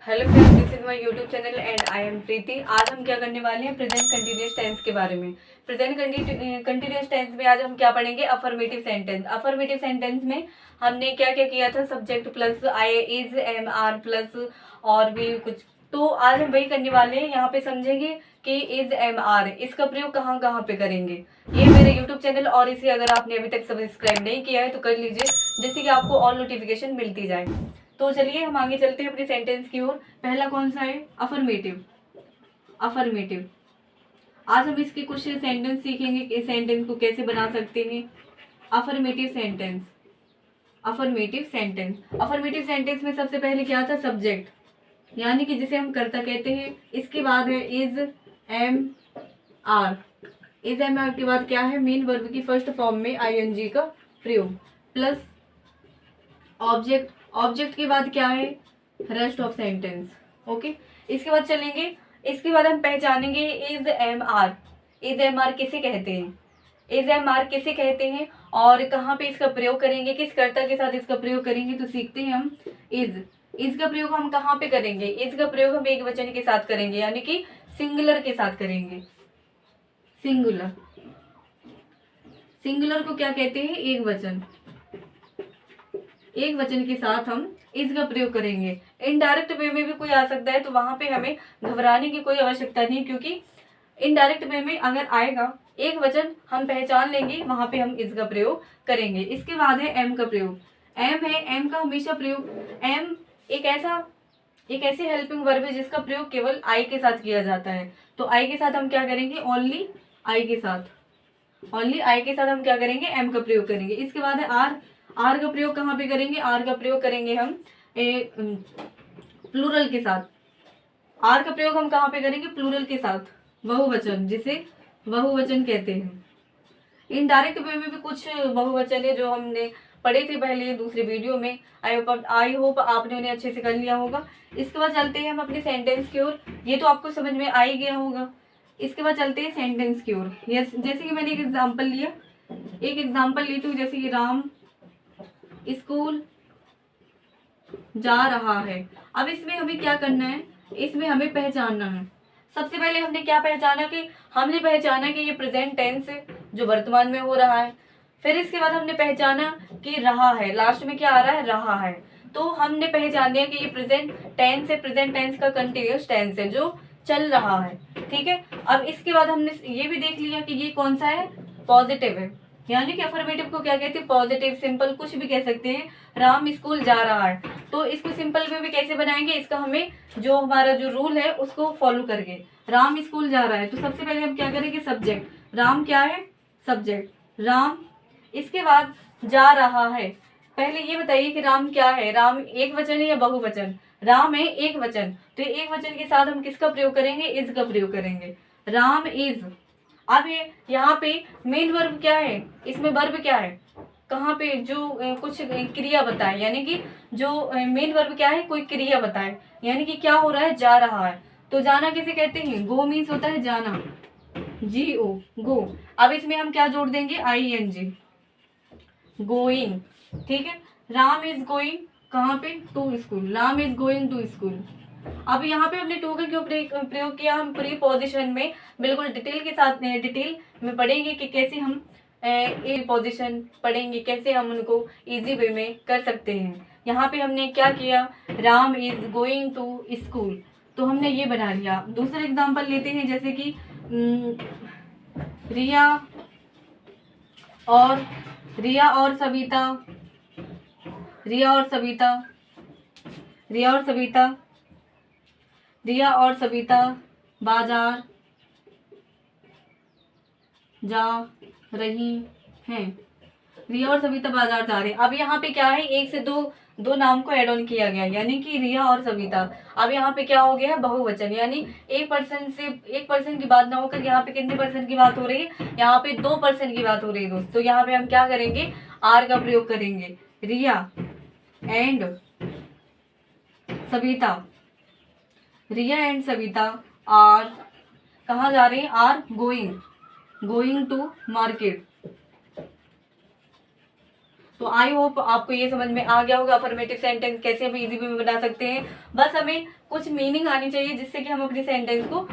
Hello friends, this is my YouTube channel and I am Preeti. आज हम क्या करने वाले हैं, प्रेजेंट कंटिन्यूअस टेंस के बारे में। प्रेजेंट कंटिन्यूअस टेंस में आज हम क्या पढ़ेंगे, अफर्मेटिव सेंटेंस। अफर्मेटिव सेंटेंस में हमने क्या क्या किया था, subject plus I is am are plus और भी कुछ। तो आज हम वही करने वाले हैं। यहाँ पे समझेंगे कि इज एम आर इसका प्रयोग कहाँ कहाँ पे करेंगे। ये मेरे यूट्यूब चैनल और इसे अगर आपने अभी तक सब्सक्राइब नहीं किया है तो कर लीजिए, जिससे कि आपको ऑल नोटिफिकेशन मिलती जाए। तो चलिए हम आगे चलते हैं अपनी सेंटेंस की ओर। पहला कौन सा है, अफर्मेटिव। अफर्मेटिव आज हम इसके कुछ सेंटेंस सीखेंगे कि इस सेंटेंस को कैसे बना सकते हैं। Affirmative sentence. Affirmative sentence affirmative sentence में सबसे पहले क्या था, सब्जेक्ट, यानी कि जिसे हम कर्ता कहते हैं। इसके बाद है is am are. Is am are के बाद क्या है, मेन वर्ब की फर्स्ट फॉर्म में आईएनजी का प्रयोग प्लस ऑब्जेक्ट। ऑब्जेक्ट के बाद क्या है, रेस्ट ऑफ सेंटेंस। ओके, इसके बाद चलेंगे। इसके बाद हम पहचानेंगे is am are. Is am are किसे कहते हैं, इज एम आर किसे कहते हैं और कहाँ पे इसका प्रयोग करेंगे, किस कर्ता के साथ इसका प्रयोग करेंगे। तो सीखते हैं हम इज का प्रयोग हम कहाँ पे करेंगे। इज का प्रयोग हम एक वचन के साथ करेंगे, यानी कि सिंगुलर के साथ करेंगे। सिंगुलर। सिंगुलर को क्या कहते हैं, एक वचन। एक वचन के साथ हम इज का प्रयोग करेंगे। इनडायरेक्ट वे में भी कोई आ सकता है, तो वहां पे हमें घबराने की कोई आवश्यकता नहीं, क्योंकि इनडायरेक्ट वे में अगर आएगा एक वचन हम पहचान लेंगे, वहां पे हम इज का प्रयोग करेंगे। इसके बाद है एम का प्रयोग। एम है, एम का हमेशा प्रयोग। एम एक ऐसी हेल्पिंग वर्ब है जिसका प्रयोग केवल आई के साथ किया जाता है। तो आई के साथ हम क्या करेंगे, ओनली आई के साथ। ओनली आई के साथ हम क्या करेंगे, एम का प्रयोग करेंगे। इसके बाद है आर। आर का प्रयोग कहाँ पे करेंगे, आर का प्रयोग करेंगे हम प्लूरल के साथ। आर का प्रयोग हम कहाँ पे करेंगे, प्लूरल के साथ, बहुवचन, जिसे बहुवचन कहते हैं। इनडायरेक्ट वे में भी कुछ बहुवचन है जो हमने पढ़े थे पहले दूसरे वीडियो में। आई होप आपने उन्हें अच्छे से कर लिया होगा। इसके बाद चलते हैं हम अपने सेंटेंस की ओर। ये तो आपको समझ में आ ही गया होगा। इसके बाद चलते हैं सेंटेंस की ओर। जैसे कि मैंने एक एग्जाम्पल लिया, एक एग्जाम्पल लेती हूँ, जैसे कि राम स्कूल जा रहा है। अब इसमें हमें क्या करना है, इसमें हमें पहचानना है। सबसे पहले हमने क्या पहचाना, कि हमने पहचाना कि ये प्रेजेंट टेंस है जो वर्तमान में हो रहा है। फिर इसके बाद हमने पहचाना कि रहा है, लास्ट में क्या आ रहा है, रहा है। तो हमने पहचान लिया कि ये प्रेजेंट टेंस है, प्रेजेंट टेंस का कंटिन्यूअस टेंस है जो चल रहा है। ठीक है, अब इसके बाद हमने ये भी देख लिया कि ये कौन सा है, पॉजिटिव है, यानी कि अफर्मेटिव को क्या कहते हैं, पॉजिटिव, सिंपल, कुछ भी कह सकते हैं। राम स्कूल जा रहा है, तो इसको सिंपल में भी कैसे बनाएंगे, इसका हमें जो हमारा जो रूल है उसको फॉलो करके। राम स्कूल जा रहा है, तो सबसे पहले हम क्या करेंगे, सब्जेक्ट। राम क्या है, सब्जेक्ट, राम। इसके बाद जा रहा है। पहले ये बताइए कि राम क्या है, राम एक वचन है या बहुवचन। राम है एक वचन, तो एक वचन के साथ हम किसका प्रयोग करेंगे, इज का प्रयोग करेंगे। राम इज। अब ये यहाँ पे मेन वर्ब क्या है, इसमें वर्ब क्या है, कहाँ पे जो कुछ क्रिया बताए, यानी कि जो मेन वर्ब क्या है, कोई क्रिया बताए, यानी कि क्या हो रहा है, जा रहा है। तो जाना किसे कहते हैं, गो मीन्स होता है जाना, जी ओ, गो। अब इसमें हम क्या जोड़ देंगे, आई एन जी, गोइंग। ठीक है, राम इज गोइंग कहाँ पे, to school. Ram is going to school. अब यहाँ पे हमने टू का क्यों प्रयोग किया, हम प्रीपोजिशन में बिल्कुल डिटेल के साथ डिटेल में पढ़ेंगे कि कैसे हम ए पोजिशन पढ़ेंगे, कैसे हम उनको इजी वे में कर सकते हैं। यहाँ पे हमने क्या किया, Ram is going to school, तो हमने ये बना लिया। दूसरा एग्जांपल लेते हैं, जैसे कि रिया और सविता। रिया और सविता, रिया और सविता, रिया और सविता बाजार जा रही हैं। रिया और सविता बाजार जा रहे हैं। अब यहाँ पे क्या है, एक से दो नाम को एड ऑन किया गया, यानी कि रिया और सविता। अब यहाँ पे क्या हो गया है, बहुवचन, यानी एक पर्सन की बात ना होकर यहाँ पे कितने पर्सन की बात हो रही है, यहाँ पे 2 पर्सन की बात हो रही है दोस्तों। तो यहाँ पे हम क्या करेंगे, आर का प्रयोग करेंगे। Riya and Savita, Riya and Savita are, कहाँ जा रहे हैं, आर गोइंग टू मार्केट। तो आई होप आपको ये समझ में आ गया होगा अफर्मेटिव सेंटेंस कैसे हम इजी वे में बना सकते हैं। बस हमें कुछ मीनिंग आनी चाहिए जिससे कि हम अपने सेंटेंस को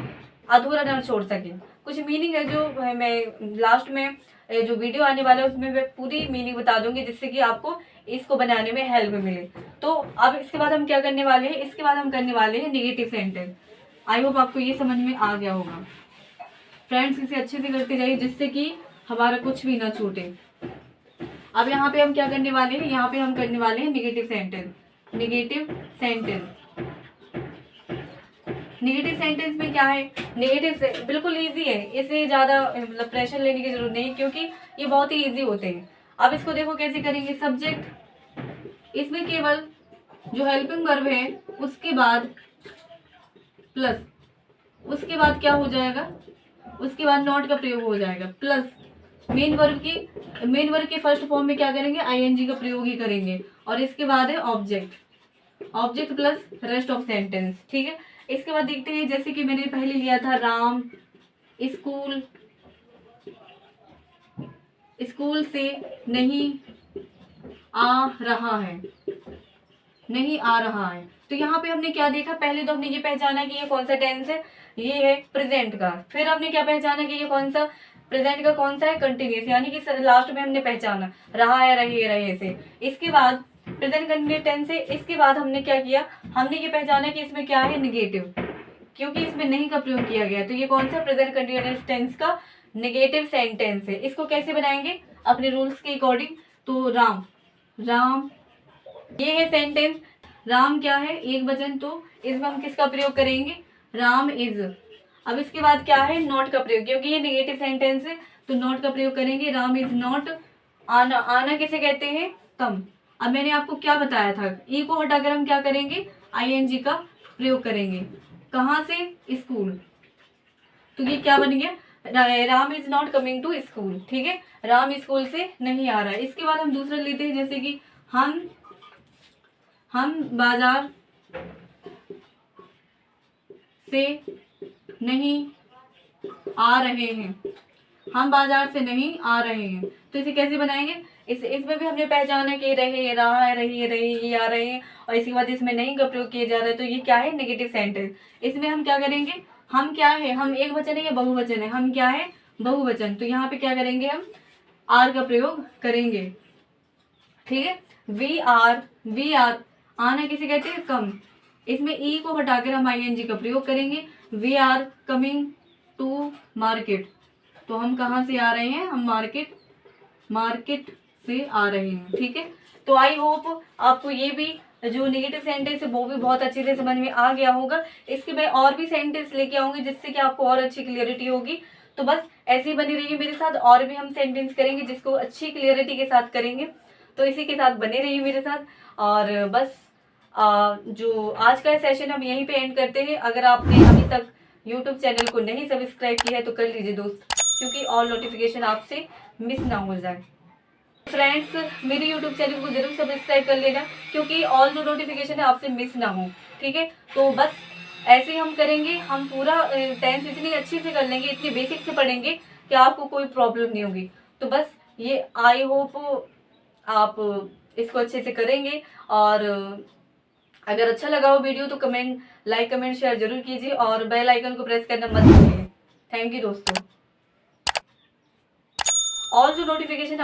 अधूरा न छोड़ सकें। कुछ मीनिंग है जो मैं लास्ट में जो वीडियो आने वाला है उसमें मैं पूरी मीनिंग बता दूंगी जिससे कि आपको इसको बनाने में हेल्प मिले। तो अब इसके बाद हम क्या करने वाले हैं, इसके बाद हम करने वाले हैं निगेटिव सेंटेंस। आई होप आपको ये समझ में आ गया होगा। फ्रेंड्स इसे अच्छे से करते जाइए जिससे कि हमारा कुछ भी ना छूटे। अब यहाँ पे हम क्या करने वाले हैं, यहाँ पे हम करने वाले हैं negative sentence. Negative sentence, negative sentence में क्या है, नेगेटिव से बिल्कुल इजी है, इसे ज्यादा मतलब प्रेशर लेने की जरूरत नहीं क्योंकि ये बहुत ही इजी होते हैं। अब इसको देखो कैसे करेंगे। सब्जेक्ट, इसमें केवल जो हेल्पिंग वर्ब है उसके बाद प्लस, उसके बाद क्या हो जाएगा, उसके बाद नॉट का प्रयोग हो जाएगा, प्लस मेन वर्ब के फर्स्ट फॉर्म में क्या करेंगे, आईएनजी का प्रयोग ही करेंगे, और इसके बाद है object, object plus rest of sentence. ठीक है, इसके बाद देखते हैं जैसे कि मैंने पहले लिया था राम स्कूल, स्कूल से नहीं आ रहा है, नहीं आ रहा है। तो यहाँ पे हमने क्या देखा, पहले तो हमने ये पहचाना कि ये कौन सा टेंस है, ये है प्रेजेंट का। फिर हमने क्या पहचाना कि ये कौन सा प्रेजेंट का कौन सा है, कंटिन्यूस, यानी कि लास्ट में हमने पहचाना रहा है, रहे से। इसके बाद प्रेजेंट कंटिन्यूस टेंस है। इसके बाद हमने क्या किया, हमने ये पहचाना कि इसमें क्या है, निगेटिव, क्योंकि इसमें नहीं का प्रयोग किया गया। तो ये कौन सा प्रेजेंट कंटिन्यूस टेंस का निगेटिव सेंटेंस है। इसको कैसे बनाएंगे अपने रूल्स के अकॉर्डिंग। तो राम, राम ये है सेंटेंस, राम क्या है, एक वचन, तो इसमें हम किसका प्रयोग करेंगे, राम इज। अब इसके बाद क्या है, नॉट का प्रयोग, क्योंकि ये नेगेटिव सेंटेंस है तो नॉट का प्रयोग करेंगे, राम इज नॉट। आना, आना किसे कहते हैं, कम। अब मैंने आपको क्या बताया था, ई को हटाकर हम क्या करेंगे, आईएनजी का प्रयोग करेंगे। कहाँ से, स्कूल। तो ये क्या बन गया, Ram is not coming to school. ठीक है, राम स्कूल से नहीं आ रहा है। इसके बाद हम दूसरा लेते हैं, जैसे कि हम बाजार से नहीं आ रहे हैं, हम बाजार से नहीं आ रहे हैं। तो इसे कैसे बनाएंगे, इसमें भी हमने पहचाना कि रहे, रहा है, रही, ये आ रहे हैं, और इसके बाद इसमें नहीं का प्रयोग किया जा रहा है। तो ये क्या है, नेगेटिव सेंटेंस। इसमें हम क्या करेंगे, हम क्या है, हम एक वचन है या बहुवचन है, हम क्या है, बहुवचन। तो यहाँ पे क्या करेंगे, हम आर का प्रयोग करेंगे। ठीक है, वी आर, आना किसे कहते हैं, कम। इसमें ई को हटाकर हम आईएनजी का प्रयोग करेंगे। We are coming to market, तो हम कहाँ से आ रहे हैं, हम मार्केट से आ रहे हैं। ठीक है, तो आई होप आपको ये भी जो नेगेटिव सेंटेंस है वो भी बहुत अच्छे से समझ में आ गया होगा। इसके मैं और भी सेंटेंस लेके आऊंगी जिससे कि आपको और अच्छी क्लियरिटी होगी। तो बस ऐसे ही बनी रहिए मेरे साथ, और भी हम सेंटेंस करेंगे जिसको अच्छी क्लियरिटी के साथ करेंगे। तो इसी के साथ बने रहिए मेरे साथ। और बस जो आज का सेशन हम यहीं पे एंड करते हैं। अगर आपने अभी तक यूट्यूब चैनल को नहीं सब्सक्राइब किया है तो कर लीजिए दोस्त, क्योंकि ऑल नोटिफिकेशन आपसे मिस ना हो जाए। फ्रेंड्स मेरे यूट्यूब चैनल को जरूर सब्सक्राइब कर लेना, क्योंकि ऑल जो नोटिफिकेशन है आपसे मिस ना हो। ठीक है, तो बस ऐसे हम करेंगे, हम पूरा टेंस इतनी अच्छी से कर लेंगे, इतनी बेसिक से पढ़ेंगे कि आपको कोई प्रॉब्लम नहीं होगी। तो बस ये आई होप आप इसको अच्छे से करेंगे। और अगर अच्छा लगा हो वीडियो तो लाइक कमेंट शेयर जरूर कीजिए, और बेल आइकन को प्रेस करना मत भूलिए। थैंक यू दोस्तों। ऑल जो नोटिफिकेशन